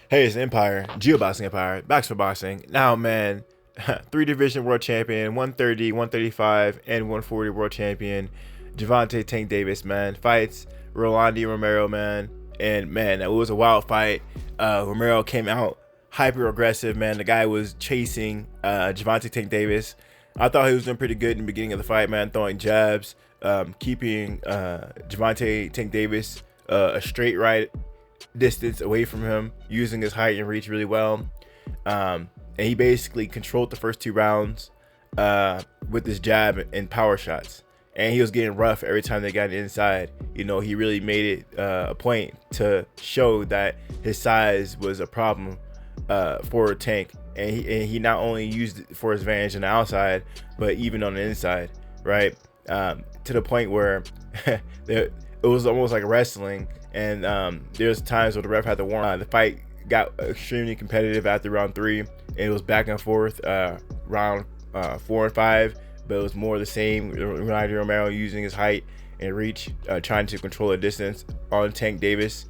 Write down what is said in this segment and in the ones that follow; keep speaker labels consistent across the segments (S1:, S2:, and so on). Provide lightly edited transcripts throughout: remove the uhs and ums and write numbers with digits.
S1: Hey, it's Empire, Geoboxing Empire, Backs for Boxing. Now, man, 3 division world champion, 130, 135, and 140 world champion, Gervonta Tank Davis, man, fights Rolando Romero, man. And, man, it was a wild fight. Romero came out hyper aggressive, man. The guy was chasing Gervonta Tank Davis. I thought he was doing pretty good in the beginning of the fight, man, throwing jabs, keeping Gervonta Tank Davis a straight right distance away from him, using his height and reach really well. And he basically controlled the first 2 rounds with his jab and power shots. And he was getting rough every time they got inside. You know, he really made it a point to show that his size was a problem for Tank. And he not only used it for his advantage on the outside, but even on the inside, right? To the point where it was almost like wrestling. And there's times where the ref had to warn. The fight got extremely competitive after round 3. And it was back and forth round 4 and 5. But it was more the same. Rolando Romero using his height and reach, trying to control the distance on Tank Davis.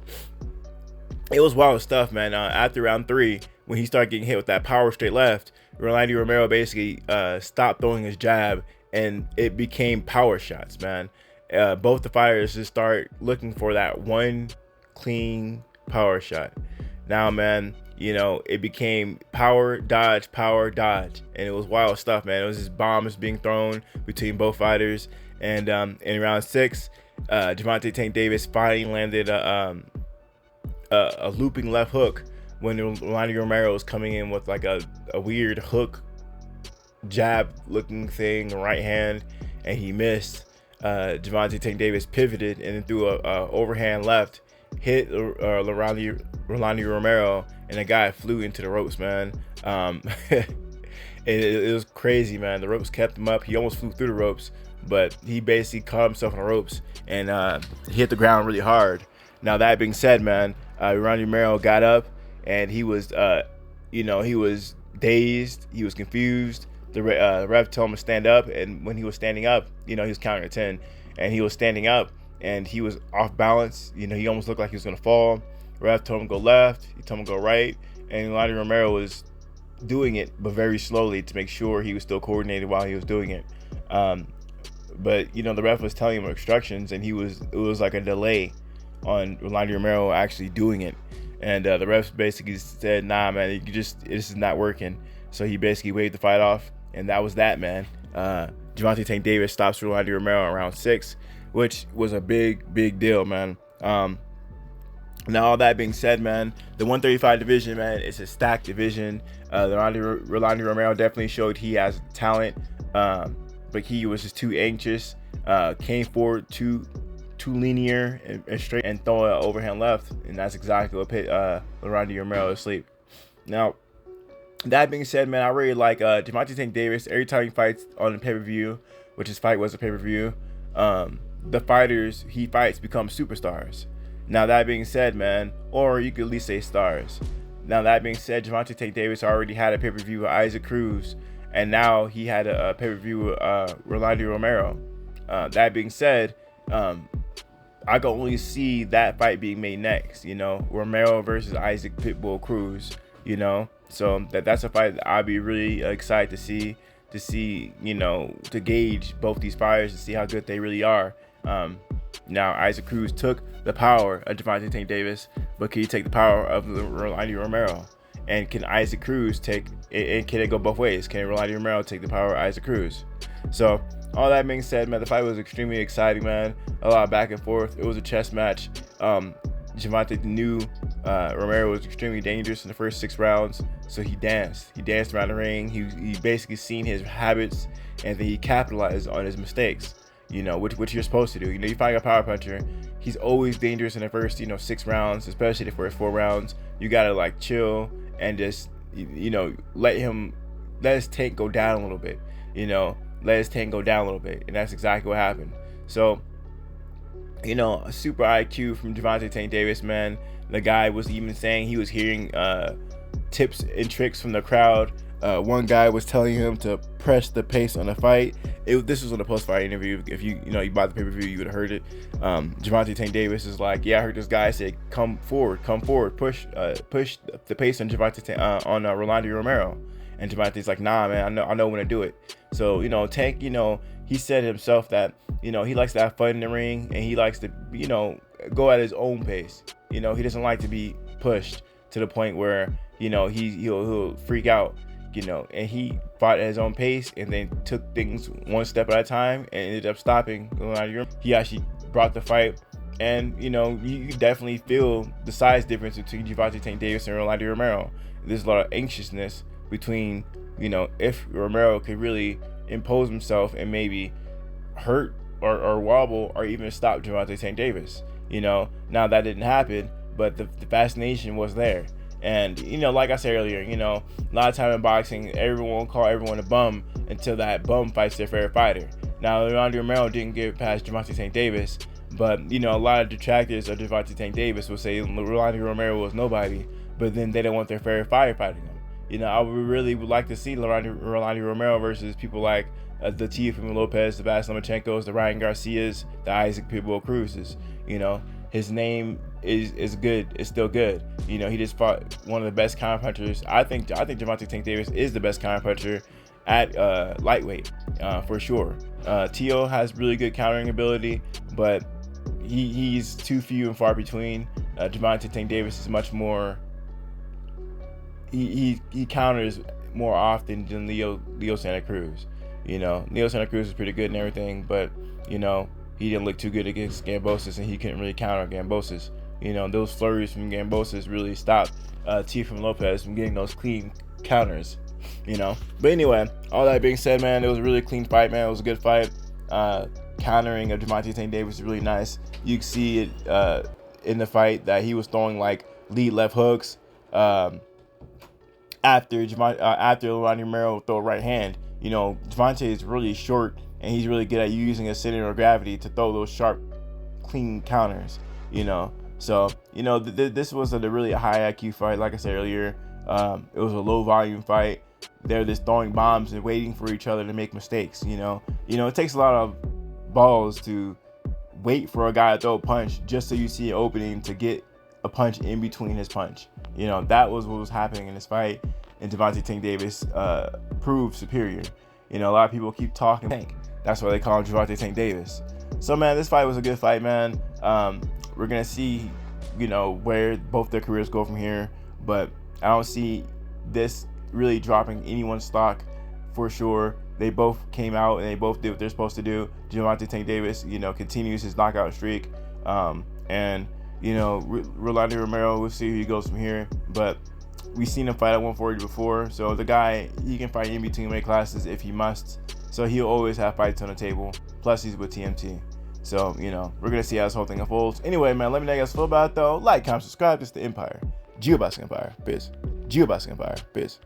S1: It was wild stuff, man. After round 3, when he started getting hit with that power straight left, Rolando Romero basically stopped throwing his jab, and it became power shots, man. Both the fighters just start looking for that one clean power shot. Now, man, you know, it became power, dodge, and it was wild stuff, man. It was just bombs being thrown between both fighters. And in round 6, Gervonta Tank Davis finally landed a looping left hook when Rolando Romero was coming in with like a weird hook jab looking thing, right hand, and he missed. Gervonta Tank Davis pivoted and then threw a overhand left, hit Rolando Romero, and the guy flew into the ropes, man. It was crazy, man. The ropes kept him up. He almost flew through the ropes, but he basically caught himself on the ropes and hit the ground really hard. Now, that being said, man, Rolando Romero got up and he was, he was dazed. He was confused. The ref told him to stand up, and when he was standing up, he was counting to 10, and he was standing up, and he was off balance. He almost looked like he was gonna fall. Ref told him to go left. He told him to go right, and Rolando Romero was doing it, but very slowly to make sure he was still coordinated while he was doing it. But the ref was telling him instructions, and it was like a delay on Rolando Romero actually doing it, and the refs basically said, "Nah, man, this is not working." So he basically waved the fight off. And that was that, man. Gervonta Tank Davis stops Rolando Romero in round 6, which was a big deal, man. Now, all that being said, man, the 135 division, man, it's a stacked division. Rolando Romero definitely showed he has talent, but he was just too anxious. Came forward too linear and straight, and throw an overhand left, and that's exactly what put Rolando Romero to sleep. Now, that being said, man, I really like Gervonta Tank Davis. Every time he fights on a pay-per-view, which his fight was a pay-per-view, the fighters he fights become superstars. Now, that being said, man, or you could at least say stars. Now, that being said, Gervonta Tank Davis already had a pay-per-view with Isaac Cruz, and now he had a pay-per-view with Rolando Romero. That being said, I can only see that fight being made next, Romero versus Isaac Pitbull Cruz, So that's a fight that I'd be really excited to see, to gauge both these fighters to see how good they really are. Now, Isaac Cruz took the power of Gervonta Tank Davis, but can he take the power of Rolando Romero? And can Isaac Cruz take it? Can it go both ways? Can Rolando Romero take the power of Isaac Cruz? So, all that being said, man, the fight was extremely exciting, man. A lot of back and forth. It was a chess match. Gervonta knew Romero was extremely dangerous in the first 6 rounds, so he danced. He danced around the ring. He basically seen his habits, and then he capitalized on his mistakes. Which you're supposed to do. You find a power puncher. He's always dangerous in the first 6 rounds, especially the first 4 rounds. You gotta chill and just let his tank go down a little bit. Let his tank go down a little bit, and that's exactly what happened. So, a super IQ from Gervonta Tank Davis, man. The guy was even saying he was hearing tips and tricks from the crowd One guy was telling him to press the pace on the fight. This was on the post-fight interview. If you bought the pay-per-view, you would have heard it. Gervonta Tank Davis is like, yeah, I heard this guy say, come forward, push the pace on Rolando Romero. And Gervonta's like, nah, man, I know when to do it. So, Tank, he said himself that, he likes to have fun in the ring, and he likes to, go at his own pace. He doesn't like to be pushed to the point where, he'll freak out, and he fought at his own pace and then took things one step at a time and ended up stopping. He actually brought the fight, and, you definitely feel the size difference between Gervonta Tank Davis and Rolando Romero. There's a lot of anxiousness between, if Romero could really impose himself and maybe hurt or wobble or even stop Gervonta Tank Davis. Now that didn't happen, but the fascination was there. And, like I said earlier, a lot of time in boxing, everyone will call everyone a bum until that bum fights their favorite fighter. Now, Rolando Romero didn't get past Gervonta Tank Davis, but, a lot of detractors of Gervonta Tank Davis will say Rolando Romero was nobody, but then they don't want their favorite fighter fighting him. I would like to see Rolando Romero versus people like the Teofimo Lopez, the Vasyl Lomachenkos, the Ryan Garcias, the Isaac Pitbull Cruzes. His name is good. It's still good. He just fought one of the best counterpunchers. I think Gervonta Tank Davis is the best counterpuncher at lightweight, for sure. Teo has really good countering ability, but he's too few and far between. Gervonta Tank Davis is much more. He counters more often than Leo Santa Cruz. Leo Santa Cruz is pretty good and everything, but he didn't look too good against Gambosis, and he couldn't really counter Gambosis. Those flurries from Gambosis really stopped Teofimo Lopez from getting those clean counters. But anyway, all that being said, man, it was a really clean fight, man. It was a good fight. Countering of Gervonta Tank Davis is really nice. You can see it in the fight that he was throwing like lead left hooks. After Rolando Romero throw a right hand, Gervonta is really short, and he's really good at using his center of gravity to throw those sharp, clean counters. So this was a really high IQ fight. Like I said earlier, it was a low volume fight. They're just throwing bombs and waiting for each other to make mistakes. It takes a lot of balls to wait for a guy to throw a punch just so you see an opening to get a punch in between his punch. That was what was happening in this fight, and Gervonta Tank Davis proved superior. A lot of people keep talking Tank. That's why they call him Gervonta Tank Davis. So, man, this fight was a good fight, man. We're gonna see, where both their careers go from here, but I don't see this really dropping anyone's stock for sure. They both came out and they both did what they're supposed to do. Gervonta Tank Davis, continues his knockout streak, and Rolando Romero, we'll see who he goes from here. But we've seen him fight at 140 before, so the guy, he can fight in between weight classes if he must. So he'll always have fights on the table. Plus, he's with TMT. So, we're going to see how this whole thing unfolds. Anyway, man, let me know how you guys feel about it, though. Like, comment, subscribe. This is the Empire. Geobasket Empire. Biz. Geobasket Empire. Biz.